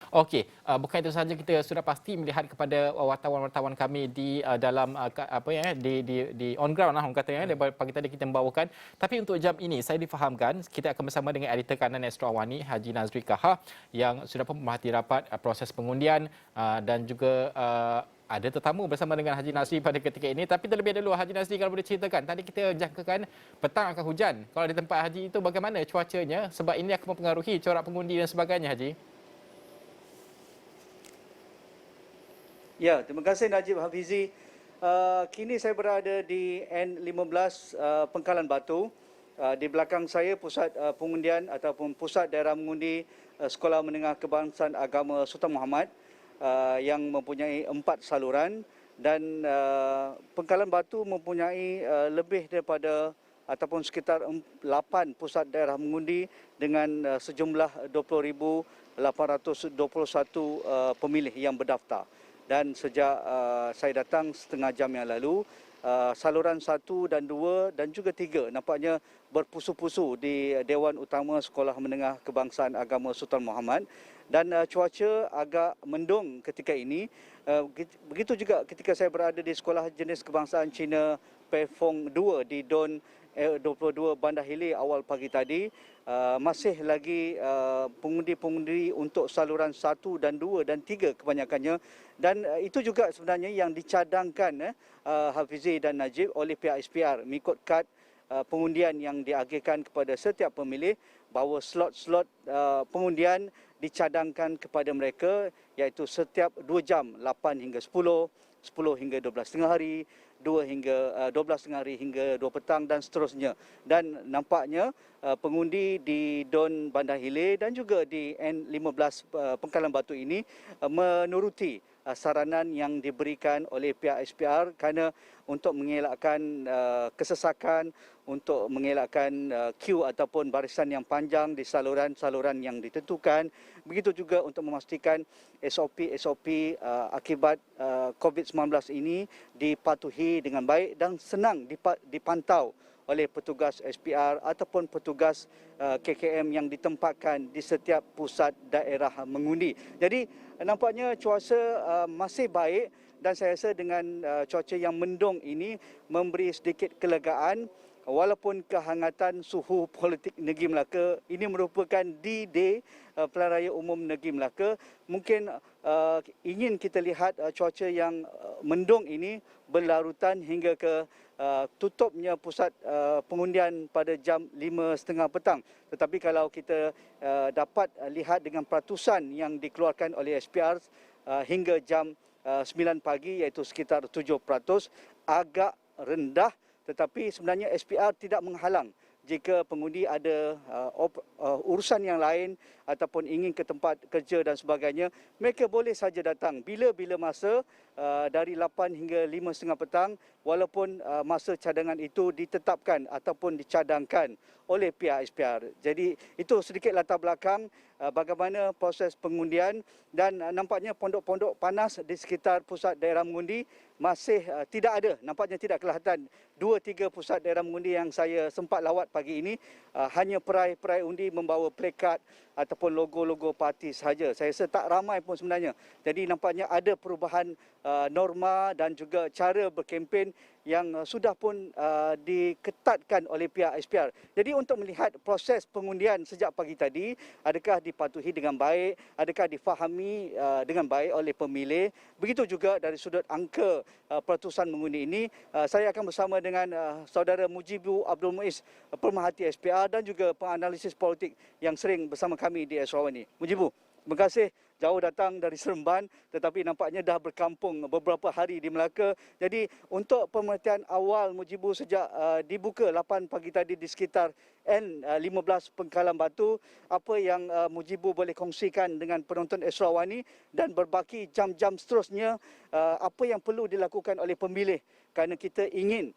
Okey, bukan itu sahaja kita sudah pasti melihat kepada wartawan-wartawan kami di dalam apa ya di on ground lah orang kata ya daripada pagi tadi kita membawakan. Tapi untuk jam ini saya difahamkan kita akan bersama dengan editor kanan Astro Awani Haji Nazri Kahar yang sudah pun memerhati rapat proses pengundian dan juga ada tetamu bersama dengan Haji Nazri pada ketika ini. Tapi terlebih dahulu Haji Nazri kalau boleh ceritakan, tadi kita jangkakan petang akan hujan. Kalau di tempat Haji itu bagaimana cuacanya? Sebab ini akan mempengaruhi corak pengundi dan sebagainya Haji. Ya, terima kasih Najib Hafizi. Kini saya berada di N15 Pengkalan Batu. Di belakang saya pusat pengundian ataupun pusat daerah mengundi Sekolah Menengah Kebangsaan Agama Sultan Muhammad yang mempunyai 4 saluran dan Pengkalan Batu mempunyai lebih daripada ataupun sekitar 8 pusat daerah mengundi dengan sejumlah 20,821 pemilih yang berdaftar. Dan sejak saya datang setengah jam yang lalu, saluran 1 dan 2 dan juga 3 nampaknya berpusu-pusu di Dewan Utama Sekolah Menengah Kebangsaan Agama Sultan Muhammad. Dan cuaca agak mendung ketika ini. Begitu juga ketika saya berada di Sekolah Jenis Kebangsaan Cina Pefong 2 di Don 22 Bandar Hilir awal pagi tadi. Masih lagi pengundi-pengundi untuk saluran 1 dan 2 dan 3 kebanyakannya. Dan itu juga sebenarnya yang dicadangkan Hafizi dan Najib oleh pihak SPR mengikut kad pengundian yang diagihkan kepada setiap pemilih bahawa slot-slot pengundian dicadangkan kepada mereka iaitu setiap 2 jam 8 hingga 10, 10 hingga 12 tengah hari, 2 hingga 12 tengah hari hingga 2 petang dan seterusnya. Dan nampaknya pengundi di Don Bandar Hilir dan juga di N15 Pengkalan Batu ini menuruti saranan yang diberikan oleh pihak SPR kerana untuk mengelakkan kesesakan, untuk mengelakkan queue ataupun barisan yang panjang di saluran-saluran yang ditentukan. Begitu juga untuk memastikan SOP-SOP akibat COVID-19 ini dipatuhi dengan baik dan senang dipantau oleh petugas SPR ataupun petugas KKM yang ditempatkan di setiap pusat daerah mengundi. Jadi nampaknya cuaca masih baik dan saya rasa dengan cuaca yang mendung ini memberi sedikit kelegaan walaupun kehangatan suhu politik Negeri Melaka ini merupakan D-Day Pilihan Raya Umum Negeri Melaka. Mungkin ingin kita lihat cuaca yang mendung ini berlarutan hingga ke tutupnya pusat pengundian pada jam 5.30 petang. Tetapi kalau kita dapat lihat dengan peratusan yang dikeluarkan oleh SPR hingga jam 9 pagi iaitu sekitar 7%, agak rendah, tetapi sebenarnya SPR tidak menghalang jika pengundi ada urusan yang lain ataupun ingin ke tempat kerja dan sebagainya, mereka boleh saja datang bila-bila masa dari 8 hingga 5.30 petang walaupun masa cadangan itu ditetapkan ataupun dicadangkan oleh pihak SPR. Jadi itu sedikit latar belakang bagaimana proses pengundian dan nampaknya pondok-pondok panas di sekitar pusat daerah mengundi masih tidak ada. Nampaknya tidak kelihatan 2-3 pusat daerah mengundi yang saya sempat lawat pagi ini hanya perai-perai undi membawa plakat ataupun logo-logo parti sahaja. Saya rasa tak ramai pun sebenarnya. Jadi nampaknya ada perubahan norma dan juga cara berkempen yang sudah pun diketatkan oleh pihak SPR. Jadi untuk melihat proses pengundian sejak pagi tadi, adakah dipatuhi dengan baik, adakah difahami dengan baik oleh pemilih. Begitu juga dari sudut angka peratusan mengundi ini, saya akan bersama dengan saudara Mujibu Abdul Muiz, pemerhati SPR dan juga penganalisis politik yang sering bersama kami di Astro Awani. Mujibu, terima kasih. Jauh datang dari Seremban tetapi nampaknya dah berkampung beberapa hari di Melaka. Jadi untuk pemerhatian awal Mujibu sejak dibuka 8 pagi tadi di sekitar N15 Pengkalan Batu, apa yang Mujibu boleh kongsikan dengan penonton Astro Awani dan berbaki jam-jam seterusnya, apa yang perlu dilakukan oleh pemilih kerana kita ingin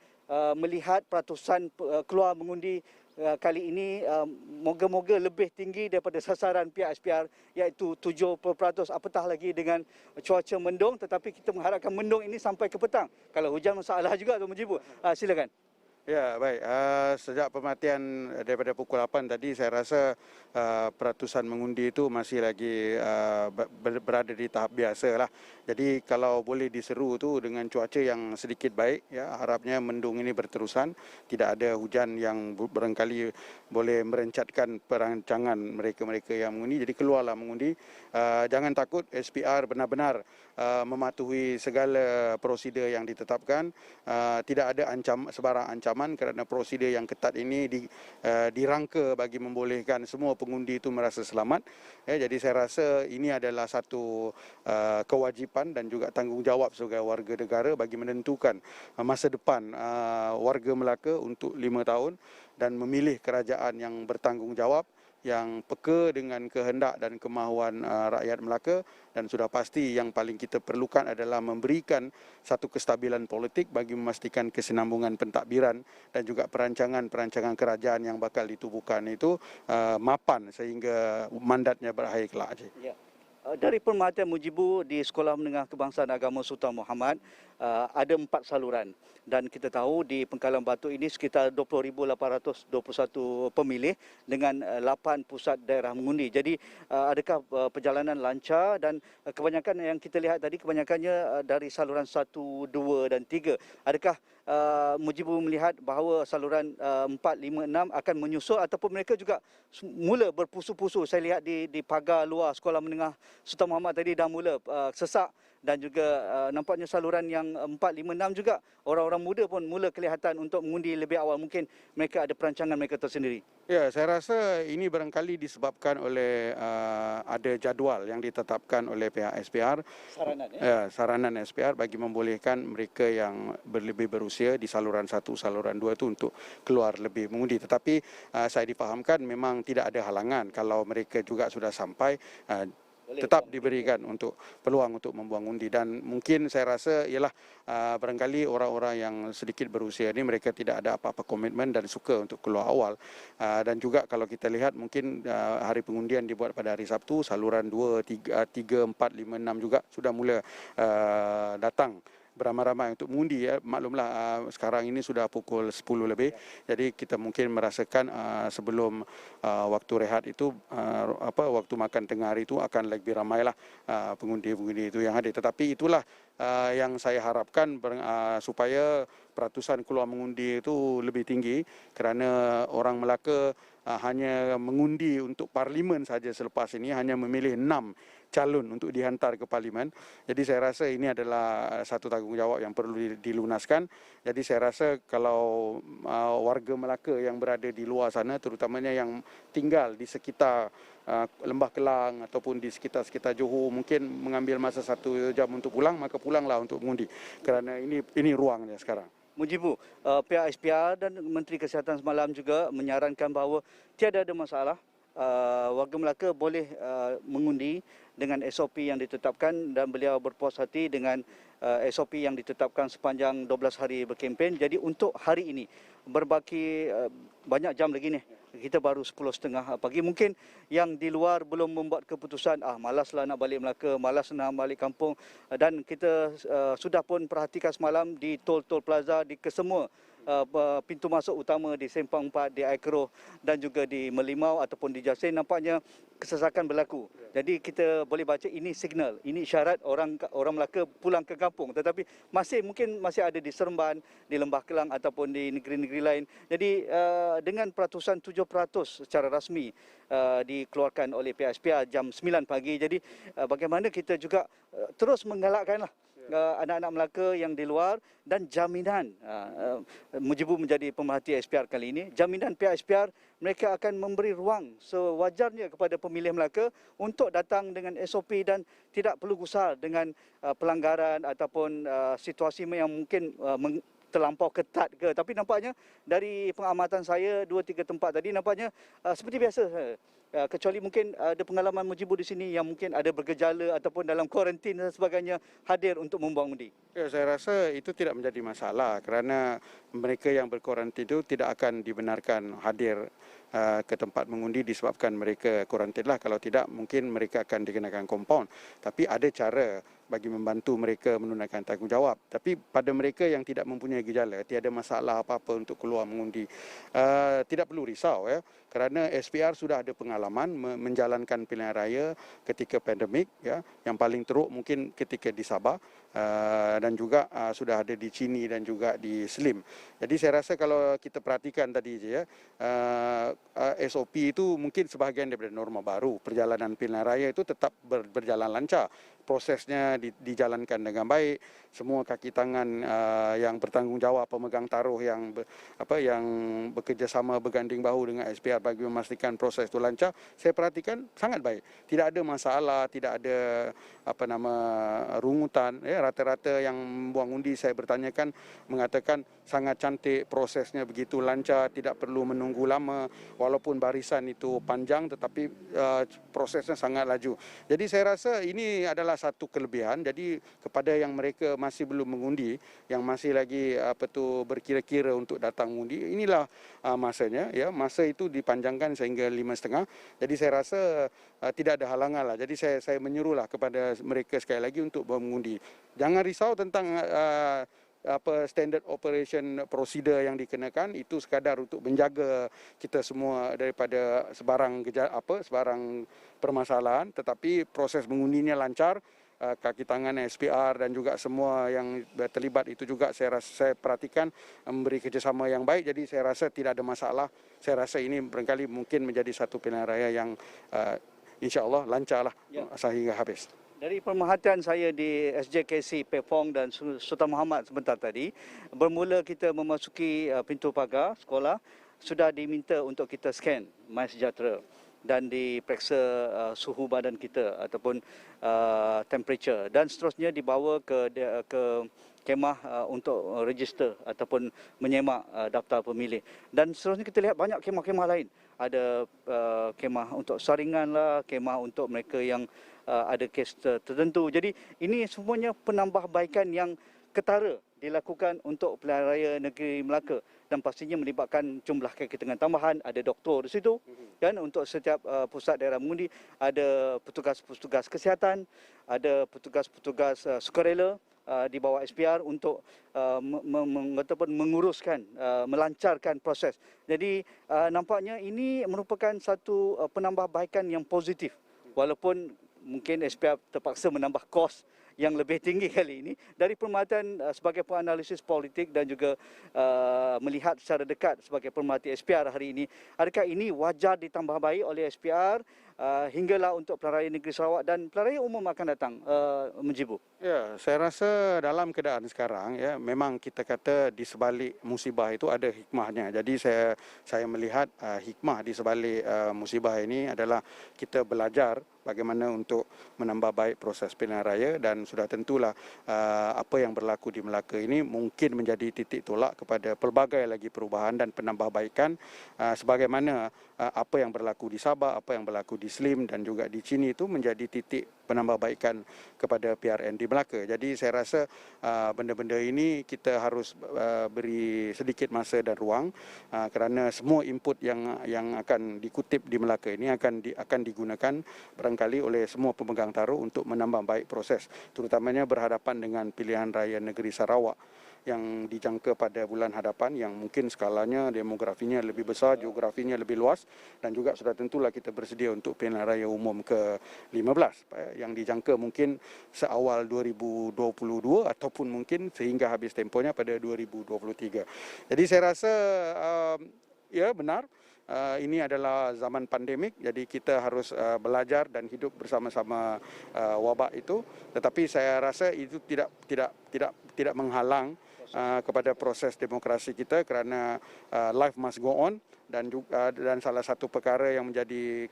melihat peratusan keluar mengundi kali ini moga-moga lebih tinggi daripada sasaran pihak SPR iaitu 70%, apatah lagi dengan cuaca mendung, tetapi kita mengharapkan mendung ini sampai ke petang. Kalau hujan masalah juga Tuan Mujibu. Silakan. Ya, baik. Sejak pematian daripada pukul 8 tadi, saya rasa peratusan mengundi itu masih lagi berada di tahap biasa lah. Jadi kalau boleh diseru tu dengan cuaca yang sedikit baik, ya harapnya mendung ini berterusan, tidak ada hujan yang barangkali boleh merencatkan perancangan mereka-mereka yang mengundi. Jadi keluarlah mengundi. Jangan takut, SPR benar-benar mematuhi segala prosedur yang ditetapkan. Tidak ada sebarang ancaman kerana prosedur yang ketat ini dirangka bagi membolehkan semua pengundi itu merasa selamat. Jadi saya rasa ini adalah satu kewajipan dan juga tanggungjawab sebagai warga negara bagi menentukan masa depan warga Melaka untuk 5 tahun dan memilih kerajaan yang bertanggungjawab, yang peka dengan kehendak dan kemahuan rakyat Melaka, dan sudah pasti yang paling kita perlukan adalah memberikan satu kestabilan politik bagi memastikan kesinambungan pentadbiran dan juga perancangan-perancangan kerajaan yang bakal ditubuhkan itu mapan sehingga mandatnya berakhir kelak. Ya. Dari pemerhatian Mujibu di Sekolah Menengah Kebangsaan Agama Sultan Muhammad, ada 4 saluran. Dan kita tahu di Pengkalan Batu ini sekitar 20,821 pemilih dengan 8 pusat daerah mengundi. Jadi adakah perjalanan lancar, dan kebanyakan yang kita lihat tadi kebanyakannya dari saluran 1, 2 dan 3. Adakah Mujibu melihat bahawa saluran 4, 5, 6 akan menyusul ataupun mereka juga mula berpusu-pusu? Saya lihat di pagar luar Sekolah Menengah Sultan Muhammad tadi dah mula sesak, dan juga nampaknya saluran yang 4, 5, 6 juga orang-orang muda pun mula kelihatan untuk mengundi lebih awal. Mungkin mereka ada perancangan mereka tersendiri. Ya, saya rasa ini barangkali disebabkan oleh ada jadual yang ditetapkan oleh pihak SPR. Saranan SPR bagi membolehkan mereka yang lebih berusia di saluran 1, saluran 2 itu untuk keluar lebih mengundi. Tetapi saya difahamkan memang tidak ada halangan kalau mereka juga sudah sampai, tetap diberikan untuk peluang untuk membuang undi. Dan mungkin saya rasa ialah barangkali orang-orang yang sedikit berusia ini mereka tidak ada apa-apa komitmen dan suka untuk keluar awal. Dan juga kalau kita lihat mungkin hari pengundian dibuat pada hari Sabtu, saluran 2, 3, 4, 5, 6 juga sudah mula datang beramai-ramai untuk mengundi. Maklumlah sekarang ini sudah pukul 10 lebih. Jadi kita mungkin merasakan sebelum waktu rehat itu, waktu makan tengah hari itu akan lebih ramailah pengundi-pengundi itu yang hadir. Tetapi itulah yang saya harapkan supaya peratusan keluar mengundi itu lebih tinggi, kerana orang Melaka hanya mengundi untuk parlimen saja selepas ini, hanya memilih 6 calon untuk dihantar ke parlimen. Jadi saya rasa ini adalah satu tanggungjawab yang perlu dilunaskan. Jadi saya rasa kalau warga Melaka yang berada di luar sana, terutamanya yang tinggal di sekitar Lembah Kelang ataupun di sekitar-sekitar Johor, mungkin mengambil masa 1 jam untuk pulang, maka pulanglah untuk mengundi. Kerana ini ruangnya sekarang. Mujibu, pihak SPR dan Menteri Kesihatan semalam juga menyarankan bahawa tiada ada masalah. Warga Melaka boleh mengundi dengan SOP yang ditetapkan, dan beliau berpuas hati dengan SOP yang ditetapkan sepanjang 12 hari berkempen. Jadi untuk hari ini berbaki banyak jam lagi ni. Kita baru 10.30 pagi. Mungkin yang di luar belum membuat keputusan, malaslah nak balik Melaka, malas nak balik kampung. Dan kita sudah pun perhatikan semalam di tol-tol plaza, di kesemua pintu masuk utama di Sempang 4, di Aikro dan juga di Melimau ataupun di Jasin, nampaknya kesesakan berlaku. Jadi kita boleh baca ini signal, ini isyarat orang Melaka pulang ke kampung. Tetapi mungkin masih ada di Seremban, di Lembah Kelang ataupun di negeri-negeri lain. Jadi dengan peratusan 7% secara rasmi dikeluarkan oleh pihak SPR jam 9 pagi. Jadi bagaimana kita juga terus menggalakkanlah anak-anak Melaka yang di luar, dan jaminan Mujibu menjadi pemerhati SPR kali ini, jaminan pihak SPR mereka akan memberi ruang sewajarnya kepada pemilih Melaka untuk datang dengan SOP dan tidak perlu gusar dengan pelanggaran ataupun situasi yang mungkin terlampau ketat ke. Tapi nampaknya dari pengamatan saya 2-3 tempat tadi, nampaknya seperti biasa. Kecuali mungkin ada pengalaman Mujibu di sini yang mungkin ada bergejala ataupun dalam kuarantin dan sebagainya hadir untuk membuang undi. Ya, saya rasa itu tidak menjadi masalah kerana mereka yang berkuarantin itu tidak akan dibenarkan hadir ke tempat mengundi disebabkan mereka kuarantin lah. Kalau tidak, mungkin mereka akan dikenakan kompaun. Tapi ada cara bagi membantu mereka menunaikan tanggungjawab. Tapi pada mereka yang tidak mempunyai gejala, tiada masalah apa-apa untuk keluar mengundi, tidak perlu risau ya, kerana SPR sudah ada pengalaman menjalankan pilihan raya ketika pandemik ya, yang paling teruk mungkin ketika di Sabah dan juga sudah ada di Chini dan juga di Slim. Jadi saya rasa kalau kita perhatikan tadi je ya, SOP itu mungkin sebahagian daripada norma baru. Perjalanan pilihan raya itu tetap berjalan lancar. Prosesnya dijalankan dengan baik. Semua kaki tangan yang bertanggungjawab, pemegang taruh yang yang bekerjasama berganding bahu dengan SPR bagi memastikan proses itu lancar. Saya perhatikan sangat baik. Tidak ada masalah, tidak ada rungutan. Ya, rata-rata yang buang undi saya bertanyakan mengatakan sangat cantik, prosesnya begitu lancar, tidak perlu menunggu lama. Walaupun barisan itu panjang, tetapi prosesnya sangat laju. Jadi saya rasa ini adalah satu kelebihan. Jadi kepada yang mereka masih belum mengundi, yang masih lagi berkira-kira untuk datang mengundi, inilah masanya. Ya, masa itu dipanjangkan sehingga 5.30. Jadi saya rasa tidak ada halangan lah. Jadi saya menyuruhlah kepada mereka sekali lagi untuk mengundi. Jangan risau tentang standard operation procedure yang dikenakan, itu sekadar untuk menjaga kita semua daripada sebarang permasalahan, tetapi proses mengundinya lancar. Kaki tangan SPR dan juga semua yang terlibat itu juga saya perhatikan memberi kerjasama yang baik. Jadi saya rasa tidak ada masalah. Saya rasa ini barangkali mungkin menjadi satu pilihan raya yang insya-Allah lancarlah sehingga habis. Dari pemerhatian saya di SJKC Pepong dan Sultan Muhammad sebentar tadi, bermula kita memasuki pintu pagar sekolah, sudah diminta untuk kita scan MySejahtera dan diperiksa suhu badan kita ataupun temperature, dan seterusnya dibawa ke kemah untuk register ataupun menyemak daftar pemilih. Dan seterusnya kita lihat banyak kemah-kemah lain. Ada kemah untuk saringan lah, kemah untuk mereka yang ada kes tertentu. Jadi ini semuanya penambahbaikan yang ketara dilakukan untuk pilihan raya negeri Melaka, dan pastinya melibatkan jumlah keketengan tambahan. Ada doktor di situ kan, untuk setiap pusat daerah mengundi, ada petugas-petugas kesihatan, ada petugas-petugas sukarela di bawah SPR untuk menguruskan, melancarkan proses. Jadi nampaknya ini merupakan satu penambahbaikan yang positif, walaupun mungkin SPR terpaksa menambah kos yang lebih tinggi kali ini. Dari pemerhatian sebagai penganalisis politik dan juga melihat secara dekat sebagai pemerhati SPR hari ini, adakah ini wajar ditambah baik oleh SPR hinggalah untuk pilihan raya negeri Sarawak dan pilihan raya umum akan datang, Mujibu? Ya, saya rasa dalam keadaan sekarang ya, memang kita kata di sebalik musibah itu ada hikmahnya. Jadi saya melihat hikmah di sebalik musibah ini adalah kita belajar bagaimana untuk menambah baik proses pilihan raya, dan sudah tentulah apa yang berlaku di Melaka ini mungkin menjadi titik tolak kepada pelbagai lagi perubahan dan penambahbaikan sebagaimana apa yang berlaku di Sabah, apa yang berlaku di Slim dan juga di Chini itu menjadi titik penambahbaikan kepada PRN di Melaka. Jadi saya rasa benda-benda ini kita harus beri sedikit masa dan ruang kerana semua input yang akan dikutip di Melaka ini akan digunakan barangkali oleh semua pemegang taruh untuk menambah baik proses, terutamanya berhadapan dengan pilihan raya negeri Sarawak yang dijangka pada bulan hadapan, yang mungkin skalanya, demografinya lebih besar, geografinya lebih luas, dan juga sudah tentulah kita bersedia untuk pilihan raya umum ke-15 yang dijangka mungkin seawal 2022 ataupun mungkin sehingga habis tempohnya pada 2023. Jadi saya rasa ya benar, ini adalah zaman pandemik, jadi kita harus belajar dan hidup bersama-sama wabak itu. Tetapi saya rasa itu tidak menghalang kepada proses demokrasi kita, kerana life must go on, dan salah satu perkara yang menjadi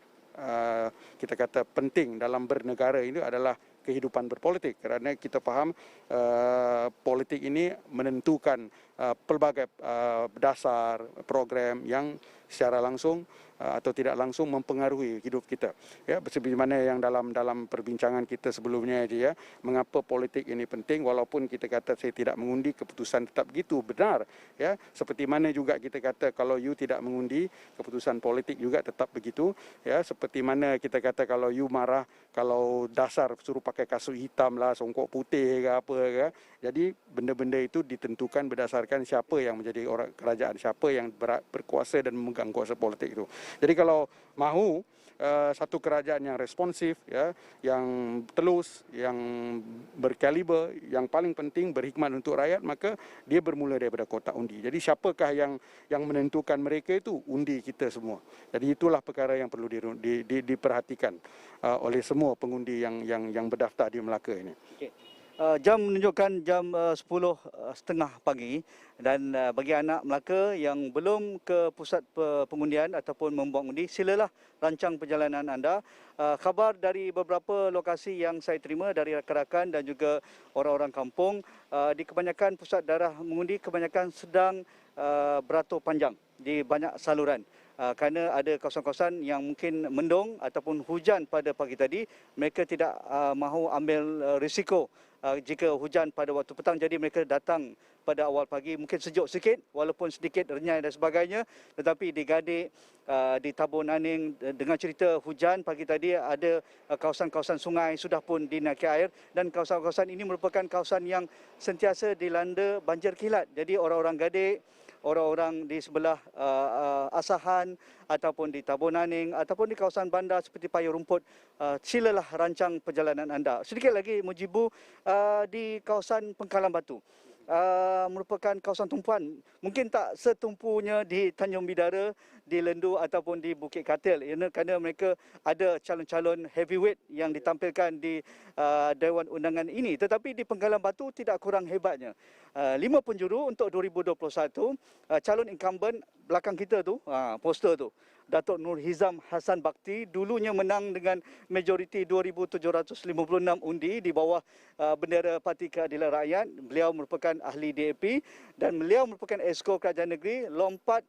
kita kata penting dalam bernegara ini adalah kehidupan berpolitik, kerana kita faham politik ini menentukan pelbagai dasar program yang secara langsung atau tidak langsung mempengaruhi hidup kita. Ya, seperti mana yang dalam perbincangan kita sebelumnya aja ya, mengapa politik ini penting walaupun kita kata saya tidak mengundi, keputusan tetap begitu, benar. Ya, seperti mana juga kita kata kalau you tidak mengundi, keputusan politik juga tetap begitu. Ya, seperti mana kita kata kalau you marah, kalau dasar suruh pakai kasut hitam lah, songkok putih ke apa ke. Jadi benda-benda itu ditentukan berdasarkan siapa yang menjadi orang kerajaan, siapa yang berkuasa dan memegang kuasa politik itu. Jadi kalau mahu satu kerajaan yang responsif, ya, yang telus, yang berkaliber, yang paling penting berhikmat untuk rakyat, maka dia bermula daripada kotak undi. Jadi siapakah yang menentukan mereka itu? Undi kita semua. Jadi itulah perkara yang perlu diperhatikan oleh semua pengundi yang berdaftar di Melaka ini. Okay. Jam menunjukkan jam 10.30 pagi dan bagi anak Melaka yang belum ke pusat pengundian ataupun membuat undi, silalah rancang perjalanan anda. Khabar dari beberapa lokasi yang saya terima dari rakan-rakan dan juga orang-orang kampung, di kebanyakan pusat daerah mengundi kebanyakan sedang beratur panjang di banyak saluran. Kerana ada kawasan-kawasan yang mungkin mendung ataupun hujan pada pagi tadi, mereka tidak mahu ambil risiko jika hujan pada waktu petang, jadi mereka datang pada awal pagi, mungkin sejuk sikit walaupun sedikit renyai dan sebagainya, tetapi di Gadik, di Tabur Naning, dengan cerita hujan pagi tadi, ada kawasan-kawasan sungai sudah pun dinaiki air dan kawasan-kawasan ini merupakan kawasan yang sentiasa dilanda banjir kilat. Jadi orang-orang Gadik, orang-orang di sebelah Asahan ataupun di Tabur Naning ataupun di kawasan bandar seperti Payung Rumput, silalah rancang perjalanan anda. Sedikit lagi Mujibu, di kawasan Pengkalan Batu merupakan kawasan tumpuan, mungkin tak setumpunya di Tanjung Bidara, di Lendu ataupun di Bukit Katil, kerana mereka ada calon-calon heavyweight yang ditampilkan di Dewan Undangan ini. Tetapi di Pengkalan Batu tidak kurang hebatnya. 5 penjuru untuk 2021, calon incumbent belakang kita tu, poster tu, Datuk Nur Hizam Hassan Bakti, dulunya menang dengan majoriti 2,756 undi di bawah bendera Parti Keadilan Rakyat. Beliau merupakan ahli DAP dan beliau merupakan Esko Kerajaan Negeri, lompat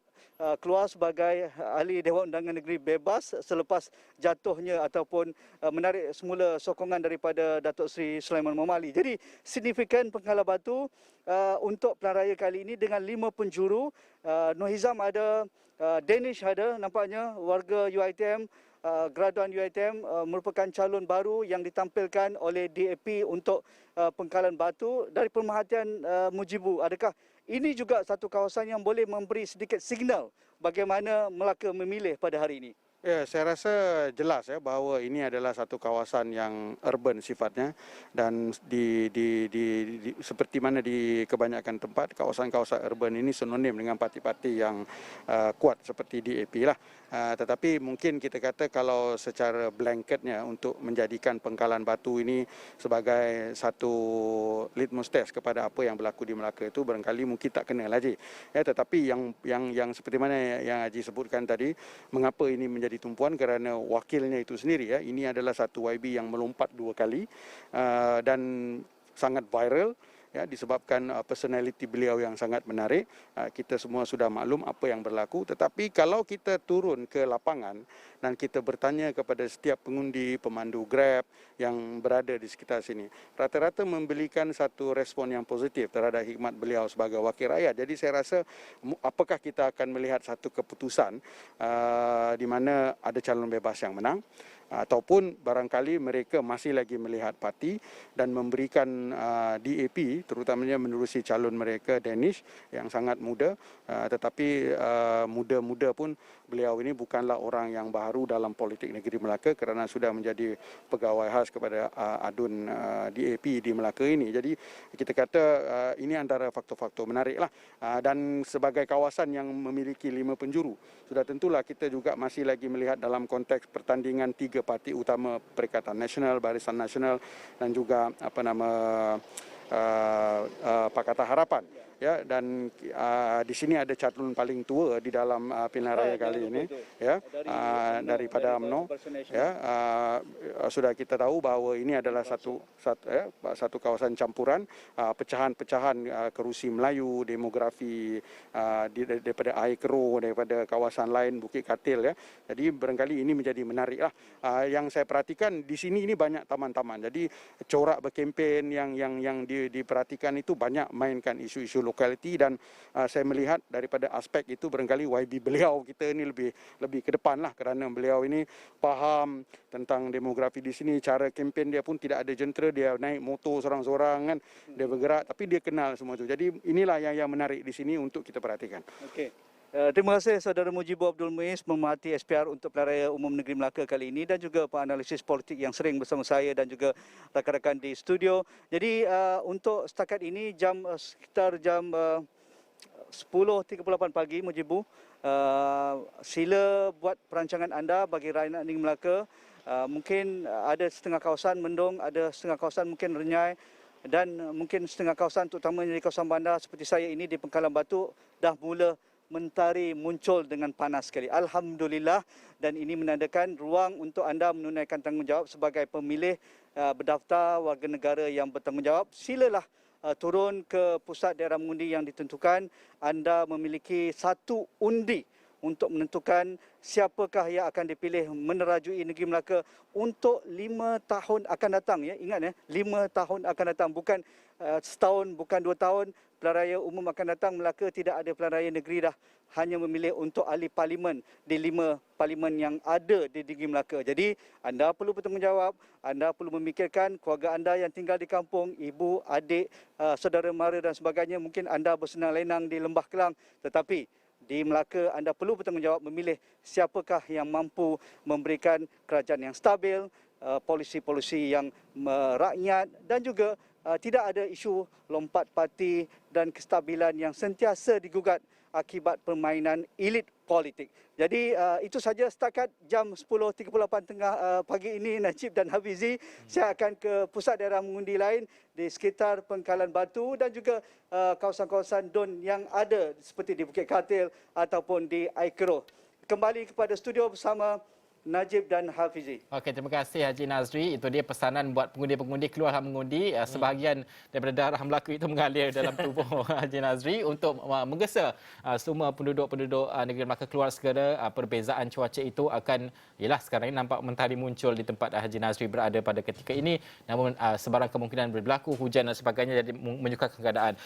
keluar sebagai ahli Dewan Undangan Negeri bebas selepas jatuhnya ataupun menarik semula sokongan daripada Datuk Seri Sulaiman Momali. Jadi signifikan Pengkalan Batu untuk pilihan raya kali ini dengan 5 penjuru. Nur Hizam ada, Danish ada, nampaknya warga UiTM, graduan UiTM, merupakan calon baru yang ditampilkan oleh DAP untuk Pengkalan Batu. Dari pemerhatian Mujibu, adakah ini juga satu kawasan yang boleh memberi sedikit signal bagaimana Melaka memilih pada hari ini? Ya, saya rasa jelas ya bahawa ini adalah satu kawasan yang urban sifatnya dan seperti mana di kebanyakan tempat kawasan-kawasan urban ini sinonim dengan parti-parti yang kuat seperti DAP lah. Tetapi mungkin kita kata kalau secara blanketnya untuk menjadikan Pengkalan Batu ini sebagai satu litmus test kepada apa yang berlaku di Melaka itu barangkali mungkin tak kenal Haji. Ya, tetapi yang seperti mana yang Haji sebutkan tadi, mengapa ini menjadi tumpuan kerana wakilnya itu sendiri ya, ini adalah satu YB yang melompat 2 kali dan sangat viral ya, disebabkan personality beliau yang sangat menarik. Kita semua sudah maklum apa yang berlaku, tetapi kalau kita turun ke lapangan dan kita bertanya kepada setiap pengundi, pemandu Grab yang berada di sekitar sini, rata-rata memberikan satu respon yang positif terhadap hikmat beliau sebagai wakil rakyat. Jadi saya rasa apakah kita akan melihat satu keputusan di mana ada calon bebas yang menang, ataupun barangkali mereka masih lagi melihat parti dan memberikan DAP terutamanya menerusi calon mereka Danish yang sangat muda, tetapi muda-muda pun beliau ini bukanlah orang yang baru dalam politik negeri Melaka kerana sudah menjadi pegawai khas kepada adun DAP di Melaka ini. Jadi kita kata ini antara faktor-faktor menarik lah, dan sebagai kawasan yang memiliki 5 penjuru, sudah tentulah kita juga masih lagi melihat dalam konteks pertandingan 3 parti utama Perikatan Nasional, Barisan Nasional dan juga Pakatan Harapan. ya, dan di sini ada calon paling tua di dalam pilihan raya kali ini, ya, daripada UMNO, ya. Sudah kita tahu bahawa ini adalah satu kawasan campuran pecahan-pecahan kerusi Melayu, demografi daripada air keruh, daripada kawasan lain Bukit Katil, ya. Jadi barangkali ini menjadi menarik lah. Yang saya perhatikan di sini ini banyak taman-taman. Jadi corak berkempen yang diperhatikan itu banyak mainkan isu-isu lokaliti, dan saya melihat daripada aspek itu barangkali YB beliau kita ini lebih ke depan lah, kerana beliau ini faham tentang demografi di sini. Cara kempen dia pun tidak ada jentera, dia naik motor sorang-sorang kan, dia bergerak tapi dia kenal semua itu. Jadi inilah yang menarik di sini untuk kita perhatikan. Okey. Terima kasih Saudara Mujibur Abdul Muiz, pemerhati SPR untuk Pilihan Raya Umum Negeri Melaka kali ini, dan juga penganalisis politik yang sering bersama saya dan juga rakan-rakan di studio. Jadi untuk setakat ini sekitar jam 10.38 pagi, Mujibur, sila buat perancangan anda bagi rakyat negeri Melaka. Mungkin ada setengah kawasan mendung, ada setengah kawasan mungkin renyai, dan mungkin setengah kawasan terutamanya di kawasan bandar seperti saya ini di Pengkalan Batu dah mula mentari muncul dengan panas sekali. Alhamdulillah, dan ini menandakan ruang untuk anda menunaikan tanggungjawab sebagai pemilih berdaftar warga negara yang bertanggungjawab. Silalah turun ke pusat daerah mengundi yang ditentukan. Anda memiliki satu undi untuk menentukan siapakah yang akan dipilih menerajui negeri Melaka untuk 5 tahun akan datang, ya. Ingat, ya, 5 tahun akan datang, bukan setahun, bukan 2 tahun. Pilihan raya umum akan datang, Melaka tidak ada pilihan raya negeri dah, hanya memilih untuk ahli parlimen di 5 parlimen yang ada di negeri Melaka. Jadi anda perlu bertanggungjawab, anda perlu memikirkan keluarga anda yang tinggal di kampung, ibu, adik, saudara mara dan sebagainya. Mungkin anda bersenang lenang di Lembah Kelang, tetapi di Melaka anda perlu bertanggungjawab memilih siapakah yang mampu memberikan kerajaan yang stabil, polisi-polisi yang merakyat, dan juga tidak ada isu lompat parti dan kestabilan yang sentiasa digugat akibat permainan elit politik. Jadi itu saja setakat jam 10.38 tengah pagi ini, Najib dan Hafizi. Saya akan ke pusat daerah mengundi lain di sekitar Pengkalan Batu dan juga kawasan-kawasan DUN yang ada seperti di Bukit Katil ataupun di Air Keruh. Kembali kepada studio bersama Najib dan Hafizi. Okey, terima kasih Haji Nazri. Itu dia pesanan buat pengundi-pengundi keluar mengundi. Sebahagian daripada darah Melaka itu mengalir dalam tubuh Haji Nazri untuk menggesa semua penduduk-penduduk negeri Melaka keluar segera. Perbezaan cuaca itu akan, ialah sekarang ini nampak mentari muncul di tempat Haji Nazri berada pada ketika ini. Namun sebarang kemungkinan berlaku hujan dan sebagainya, jadi menyukarkan keadaan.